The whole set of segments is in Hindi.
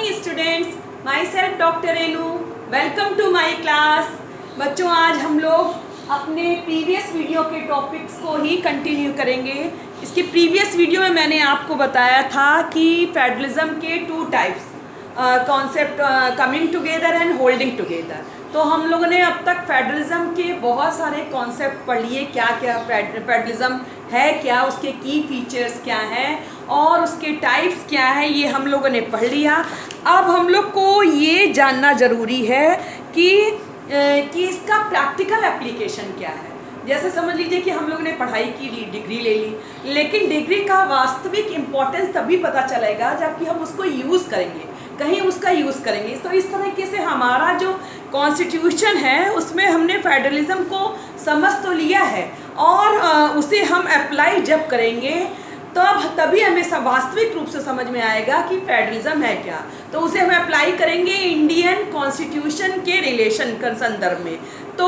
Morning students, myself doctor Renu, welcome to my class. बच्चों, आज हम लोग अपने प्रीवियस वीडियो के टॉपिक्स को ही कंटिन्यू करेंगे। इसके प्रीवियस वीडियो में मैंने आपको बताया था कि फेडरलिज्म के two types, concept coming together and holding together. तो हम लोगों ने अब तक फेडरलिज्म के बहुत सारे कॉन्सेप्ट पढ़ लिए, क्या क्या फेडरलिज्म है, क्या उसके की फीचर्स क्या हैं और उसके टाइप्स क्या हैं, ये हम लोगों ने पढ़ लिया। अब हम लोग को ये जानना ज़रूरी है कि इसका प्रैक्टिकल एप्लीकेशन क्या है। जैसे समझ लीजिए कि हम लोग ने पढ़ाई की ली, डिग्री ले ली, लेकिन डिग्री का वास्तविक इम्पोर्टेंस तभी पता चलेगा जबकि हम उसको यूज़ करेंगे, कहीं उसका यूज़ करेंगे। तो इस तरीके से हमारा जो कॉन्स्टिट्यूशन है उसमें हमने फेडरलिज्म को समझ तो लिया है और उसे हम अप्लाई जब करेंगे तभी हमें सब वास्तविक रूप से समझ में आएगा कि फेडरलिज्म है क्या। तो उसे हम अप्लाई करेंगे इंडियन कॉन्स्टिट्यूशन के रिलेशन का संदर्भ में। तो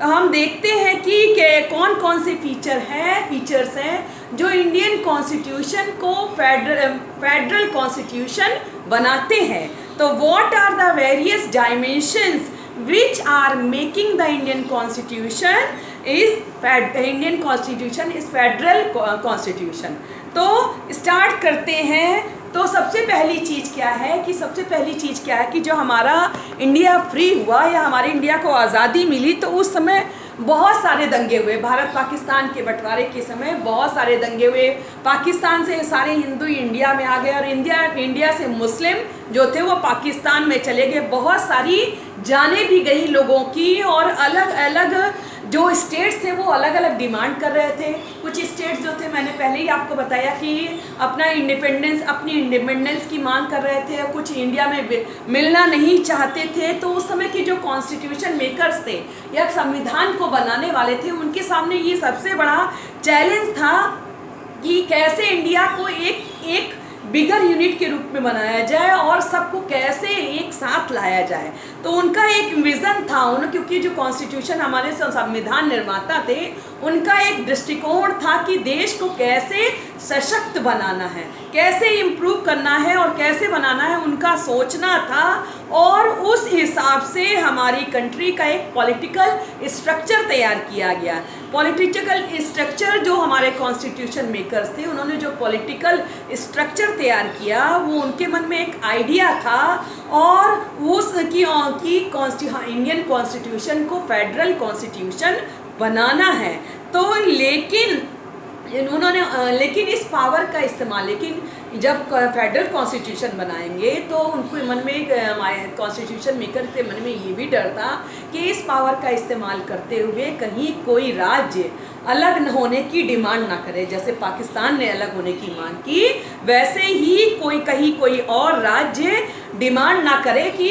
हम देखते हैं कि कौन कौन से फीचर्स हैं जो इंडियन कॉन्स्टिट्यूशन को फेडरल कॉन्स्टिट्यूशन बनाते हैं। तो what are the various dimensions which are making the Indian Constitution is federal constitution। तो स्टार्ट करते हैं। तो सबसे पहली चीज़ क्या है कि जो हमारा इंडिया फ्री हुआ या हमारी इंडिया को आज़ादी मिली तो उस समय बहुत सारे दंगे हुए। भारत पाकिस्तान के बंटवारे के समय बहुत सारे दंगे हुए। पाकिस्तान से सारे हिंदू इंडिया में आ गए और इंडिया से मुस्लिम जो थे वो पाकिस्तान में चले गए। बहुत सारी जानें भी गई लोगों की और अलग अलग जो स्टेट्स थे वो अलग अलग डिमांड कर रहे थे। कुछ स्टेट्स जो थे, मैंने पहले ही आपको बताया कि अपनी इंडिपेंडेंस की मांग कर रहे थे, कुछ इंडिया में मिलना नहीं चाहते थे। तो उस समय के जो कॉन्स्टिट्यूशन मेकर्स थे या संविधान को बनाने वाले थे, उनके सामने ये सबसे बड़ा चैलेंज था कि कैसे इंडिया को एक बिगर यूनिट के रूप में बनाया जाए और सबको कैसे एक साथ लाया जाए। तो उनका एक विज़न था, क्योंकि जो कॉन्स्टिट्यूशन हमारे संविधान निर्माता थे उनका एक दृष्टिकोण था कि देश को कैसे सशक्त बनाना है, कैसे इम्प्रूव करना है और कैसे बनाना है, उनका सोचना था। और उस हिसाब से हमारी कंट्री का एक पॉलिटिकल स्ट्रक्चर तैयार किया गया। पॉलिटिकल स्ट्रक्चर जो हमारे कॉन्स्टिट्यूशन मेकर्स थे, उन्होंने जो पॉलिटिकल स्ट्रक्चर तैयार किया वो उनके मन में एक आइडिया था और इंडियन कॉन्स्टिट्यूशन को फेडरल कॉन्स्टिट्यूशन बनाना है। तो लेकिन इस पावर का इस्तेमाल, लेकिन जब फेडरल कॉन्स्टिट्यूशन बनाएंगे तो उनको मन में कॉन्स्टिट्यूशन मेकर के मन में ये भी डर था कि इस पावर का इस्तेमाल करते हुए कहीं कोई राज्य अलग न होने की डिमांड ना करे। जैसे पाकिस्तान ने अलग होने की मांग की, वैसे ही कोई और राज्य डिमांड ना करे कि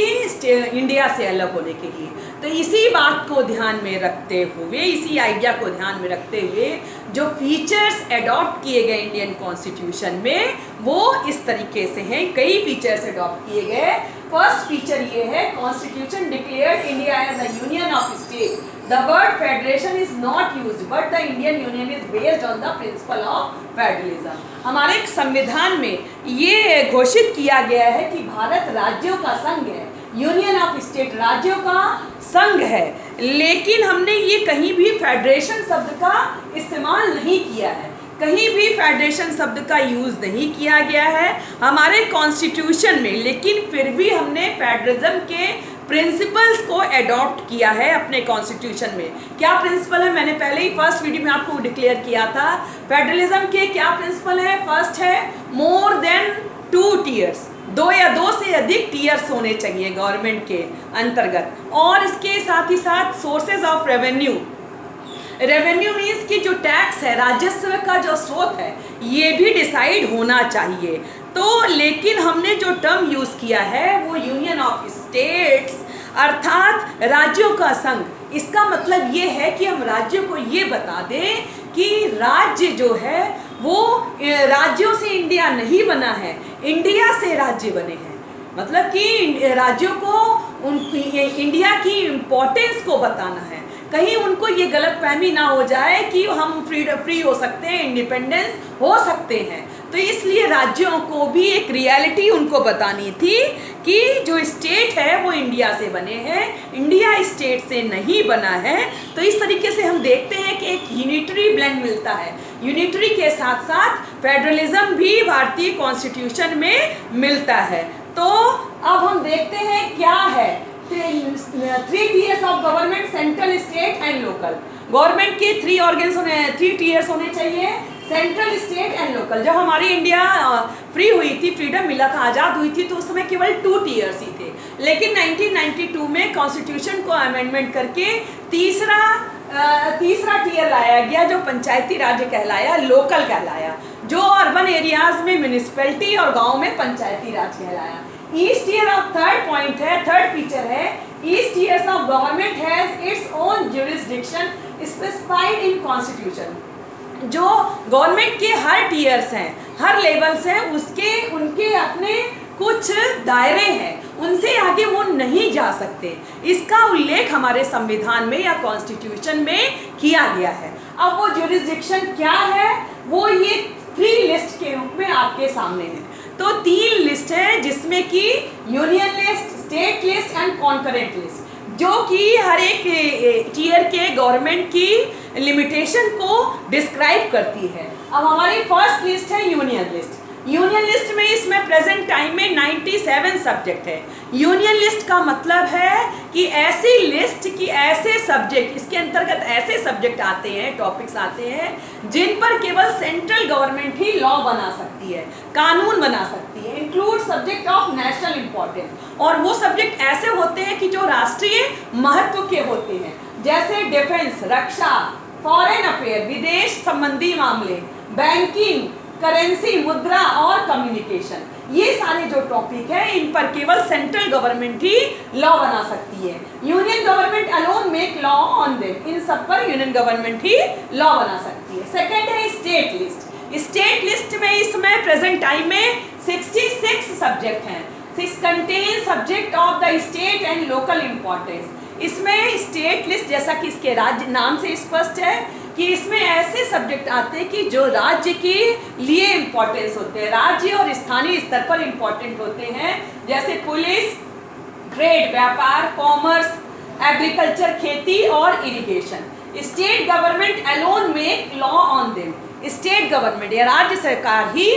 इंडिया से अलग होने के लिए। तो इसी बात को ध्यान में रखते हुए, इसी आइडिया को ध्यान में रखते हुए जो फीचर्स एडॉप्ट किए गए इंडियन कॉन्स्टिट्यूशन में वो इस तरीके से हैं। कई फीचर्स एडॉप्ट किए गए। फर्स्ट फीचर ये है, constitution declared India as a union of state. The word federation is not used, but the Indian Union is based on the principle of federalism। हमारे संविधान में ये घोषित किया गया है कि भारत राज्यों का संघ है, यूनियन ऑफ स्टेट राज्यों का संघ है। लेकिन हमने ये कहीं भी फेडरेशन शब्द का इस्तेमाल नहीं किया है, कहीं भी फेडरेशन शब्द का यूज़ नहीं किया गया है हमारे कॉन्स्टिट्यूशन में। लेकिन फिर भी हमने फेडरलिज्म के प्रिंसिपल्स को एडॉप्ट किया है अपने कॉन्स्टिट्यूशन में। क्या प्रिंसिपल है, मैंने पहले ही फर्स्ट वीडियो में आपको डिक्लेयर किया था। फेडरलिज्म के क्या प्रिंसिपल है? फर्स्ट है मोर देन 2 टीयर्स, 2 या 2 से अधिक टीयर्स होने चाहिए गवर्नमेंट के अंतर्गत। और इसके साथ ही साथ सोर्सेज ऑफ रेवेन्यू मीन्स कि जो टैक्स है, राजस्व का जो स्रोत है, ये भी डिसाइड होना चाहिए। तो लेकिन हमने जो टर्म यूज़ किया है वो यूनियन ऑफ स्टेट्स, अर्थात राज्यों का संघ। इसका मतलब ये है कि हम राज्यों को ये बता दें कि राज्य जो है वो राज्यों से इंडिया नहीं बना है, इंडिया से राज्य बने हैं। मतलब कि राज्यों को इंडिया की इम्पोर्टेंस को बताना है। कहीं उनको ये गलतफहमी ना हो जाए कि हम फ्री हो सकते हैं, इंडिपेंडेंस हो सकते हैं। तो इसलिए राज्यों को भी एक रियलिटी उनको बतानी थी कि जो स्टेट है वो इंडिया से बने हैं, इंडिया स्टेट से नहीं बना है। तो इस तरीके से हम देखते हैं कि एक यूनिटरी ब्लेंड मिलता है, यूनिटरी के साथ साथ फेडरलिज्म भी भारतीय कॉन्स्टिट्यूशन में मिलता है। तो अब हम देखते हैं क्या है 3 tiers of government, central, state and local. Government के 3 tiers होने चाहिए, सेंट्रल, स्टेट एंड लोकल। जब हमारी इंडिया फ्री हुई थी, फ्रीडम मिला था, आज़ाद हुई थी, तो उस समय केवल 2 tiers ही थे। लेकिन 1992 में कॉन्स्टिट्यूशन को अमेंडमेंट करके तीसरा टियर लाया गया, जो पंचायती राज्य कहलाया, लोकल कहलाया, जो अर्बन एरियाज में म्यूनिसिपैलिटी और गांव में पंचायती राज कहलाया। Each tier of third point है, थर्ड फीचर है, each tiers of government has its own jurisdiction specified in constitution. जो गवर्नमेंट के हर टियर्स हैं, हर लेवल्स हैं, उनके अपने कुछ दायरे हैं, उनसे आगे वो नहीं जा सकते। इसका उल्लेख हमारे संविधान में या कॉन्स्टिट्यूशन में किया गया है। अब वो ज्यूरिसडिक्शन क्या है, वो ये 3 लिस्ट के रूप में आपके सामने है। तो 3 लिस्ट है, जिसमें कि union list, state list and concurrent list, जो कि हर एक टियर के गवर्नमेंट की लिमिटेशन को डिस्क्राइब करती है। अब हमारी फर्स्ट लिस्ट है यूनियन लिस्ट। यूनियन लिस्ट में इसमें प्रेजेंट टाइम में 97 सब्जेक्ट है। यूनियन लिस्ट का मतलब है कि ऐसी लिस्ट की ऐसे सब्जेक्ट, इसके अंतर्गत ऐसे सब्जेक्ट आते हैं, टॉपिक्स आते हैं, जिन पर केवल सेंट्रल गवर्नमेंट ही लॉ बना सकती है, कानून बना सकती है। Include subject of national importance, और वो सब्जेक्ट ऐसे होते हैं कि जो राष्ट्रीय महत्व के होते हैं, जैसे डिफेंस, रक्षा, फॉरेन अफेयर, विदेश संबंधी मामले, बैंकिंग, करेंसी, मुद्रा और कम्युनिकेशन। ये सारे जो टॉपिक है, इन पर केवल सेंट्रल गवर्नमेंट ही लॉ बना सकती है। Union government alone make law on them, इन सब पर यूनियन गवर्नमेंट ही लॉ बना सकती है। सेकंड है स्टेट लिस्ट। स्टेट लिस्ट में इसमें प्रेजेंट टाइम में 66 सब्जेक्ट हैं। 6 contain subject of the state and local importance. इसमें स्टेट लिस्ट, जैसा कि इसके राज्य नाम से स्पष्ट है कि इसमें ऐसे सब्जेक्ट आते हैं कि जो राज्य के लिए इम्पोर्टेंस होते हैं, राज्य और स्थानीय स्तर पर इम्पोर्टेंट होते हैं, जैसे पुलिस, ट्रेड, व्यापार, कॉमर्स, एग्रीकल्चर, खेती और irrigation. State government alone make law on them. State government या राज्य सरकार ही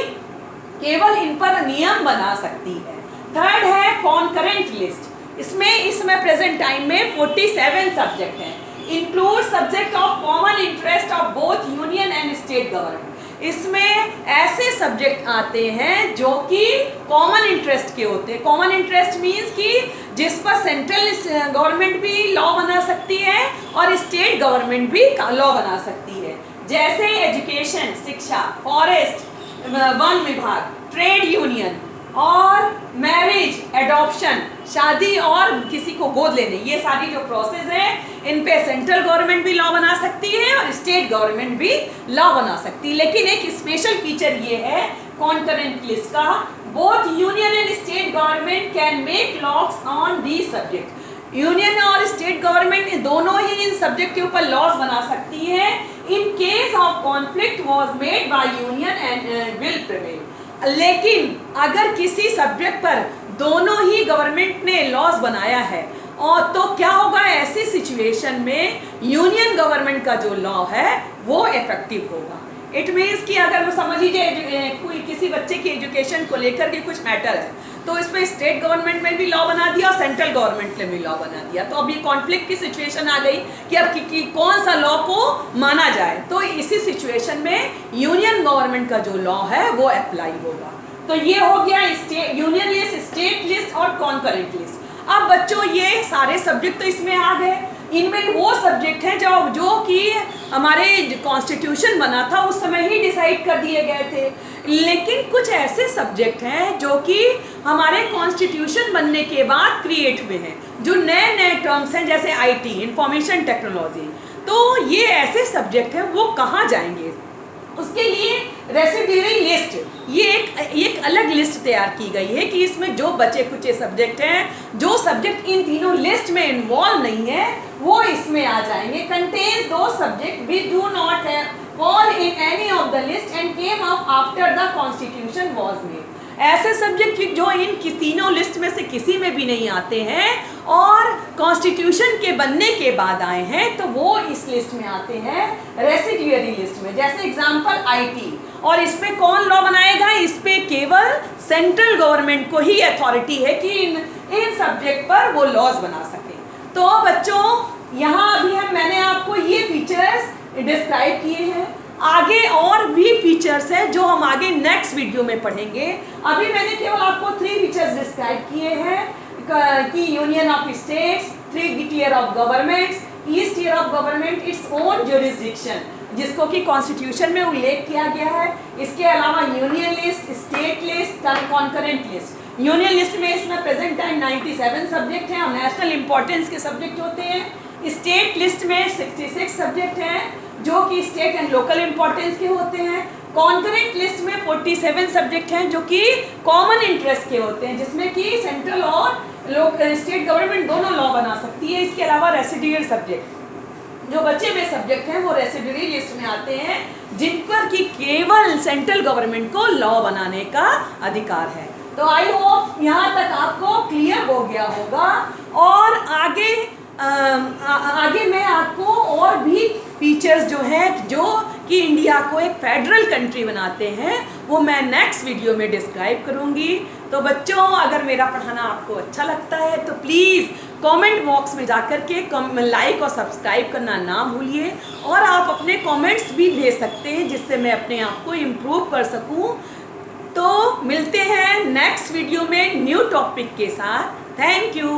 केवल इन पर नियम बना सकती है। थर्ड है कॉन्करेंट लिस्ट। इसमें प्रेजेंट टाइम में 47 सब्जेक्ट हैं। Include subject of common interest of both union and state government. इसमें ऐसे सब्जेक्ट आते हैं जो कि कॉमन इंटरेस्ट के होते हैं। कॉमन इंटरेस्ट मीन्स कि जिस पर सेंट्रल गवर्नमेंट भी लॉ बना सकती है और स्टेट गवर्नमेंट भी लॉ बना सकती है, जैसे एजुकेशन, शिक्षा, फॉरेस्ट, वन विभाग, ट्रेड यूनियन और मैरिज, एडॉप्शन, शादी और किसी को गोद लेने। ये सारी जो प्रोसेस है, इन पे सेंट्रल गवर्नमेंट भी लॉ बना सकती है और स्टेट गवर्नमेंट भी लॉ बना सकती है। लेकिन एक स्पेशल फीचर ये है कॉन्करेंट लिस्ट का, both union and state government can make laws on these subject. Union और स्टेट गवर्नमेंट दोनों ही इन सब्जेक्ट के ऊपर लॉज बना सकती है। In case of conflict was made by union and will prevail. लेकिन अगर किसी सब्जेक्ट पर दोनों ही गवर्नमेंट ने लॉज बनाया है, और तो क्या होगा ऐसी सिचुएशन में, यूनियन गवर्नमेंट का जो लॉ है वो इफेक्टिव होगा। इट मीन्स कि अगर समझ लीजिए कोई किसी बच्चे की एजुकेशन को लेकर के कुछ मैटर है, तो इसमें स्टेट गवर्नमेंट ने भी लॉ बना दिया और सेंट्रल गवर्नमेंट ने भी लॉ बना दिया, तो अब ये कॉन्फ्लिक्ट की सिचुएशन आ गई कि अब कौन सा लॉ को माना जाए। तो इसी सिचुएशन में यूनियन गवर्नमेंट का जो लॉ है वो अप्लाई होगा। तो ये हो गया यूनियन लिस्ट, स्टेट लिस्ट और कॉन्करेंट लिस्ट। अब बच्चों ये सारे सब्जेक्ट तो इसमें आ गए। इनमें वो सब्जेक्ट हैं जो कि हमारे कॉन्स्टिट्यूशन बना था उस समय ही डिसाइड कर दिए गए थे। लेकिन कुछ ऐसे सब्जेक्ट हैं जो कि हमारे कॉन्स्टिट्यूशन बनने के बाद क्रिएट हुए हैं, जो नए नए टर्म्स हैं, जैसे आईटी, इंफॉर्मेशन टेक्नोलॉजी। तो ये ऐसे सब्जेक्ट हैं, वो कहाँ जाएंगे? उसके लिए रेसिड्यूरी लिस्ट, ये एक अलग लिस्ट तैयार की गई है कि इसमें जो बचे कुछ सब्जेक्ट हैं, जो सब्जेक्ट इन तीनों लिस्ट में इन्वॉल्व नहीं है, वो इसमें आ जाएंगे। कंटेन्स दो subject we do not have fall in any of the list and came up after the constitution was made. ऐसे सब्जेक्ट जो इन तीनों लिस्ट में से किसी में भी नहीं आते हैं और कॉन्स्टिट्यूशन के बनने के बाद आए हैं तो वो इस लिस्ट में आते हैं, रेसिड्यूअरी लिस्ट में। जैसे एग्जांपल आईटी, और इस पे कौन लॉ बनाएगा? इस पे केवल सेंट्रल गवर्नमेंट को ही अथॉरिटी है कि इन सब्जेक्ट पर वो लॉज बना सके। तो बच्चों यहाँ अभी मैंने आपको ये फीचर्स डिस्क्राइब किए हैं, आगे और भी फीचर्स हैं जो हम आगे नेक्स्ट वीडियो में पढ़ेंगे। अभी मैंने केवल आपको 3 फीचर्स डिस्क्राइब किए हैं कि union of states, 3 tier of governments, each tier of government its own jurisdiction, जिसको कि कॉन्स्टिट्यूशन में उल्लेख किया गया है। इसके अलावा union list, state list, concurrent list. Union list में इसमें प्रेजेंट टाइम 97 सब्जेक्ट हैं और नेशनल इंपॉर्टेंस के सब्जेक्ट होते हैं। स्टेट लिस्ट में 66 सब्जेक्ट हैं जो कि स्टेट एंड लोकल इंपॉर्टेंस के होते हैं। कॉन्करेंट लिस्ट में 47 सब्जेक्ट हैं जो कि कॉमन इंटरेस्ट के होते हैं, जिसमें कि सेंट्रल और स्टेट गवर्नमेंट दोनों लॉ बना सकती है। इसके अलावा रेसिड्यूअरी सब्जेक्ट, जो बचे हुए सब्जेक्ट हैं वो रेसिड्यूअरी लिस्ट में आते हैं, जिन पर कि केवल सेंट्रल गवर्नमेंट को लॉ बनाने का अधिकार है। तो आई होप यहाँ तक आपको क्लियर हो गया होगा और आगे मैं आपको और भी फीचर्स जो हैं जो कि इंडिया को एक फेडरल कंट्री बनाते हैं वो मैं नेक्स्ट वीडियो में डिस्क्राइब करूंगी। तो बच्चों अगर मेरा पढ़ाना आपको अच्छा लगता है तो प्लीज़ कमेंट बॉक्स में जाकर के लाइक और सब्सक्राइब करना ना भूलिए और आप अपने कमेंट्स भी भेज सकते हैं जिससे मैं अपने आप को इम्प्रूव कर सकूं। तो मिलते हैं नेक्स्ट वीडियो में न्यू टॉपिक के साथ। Thank you.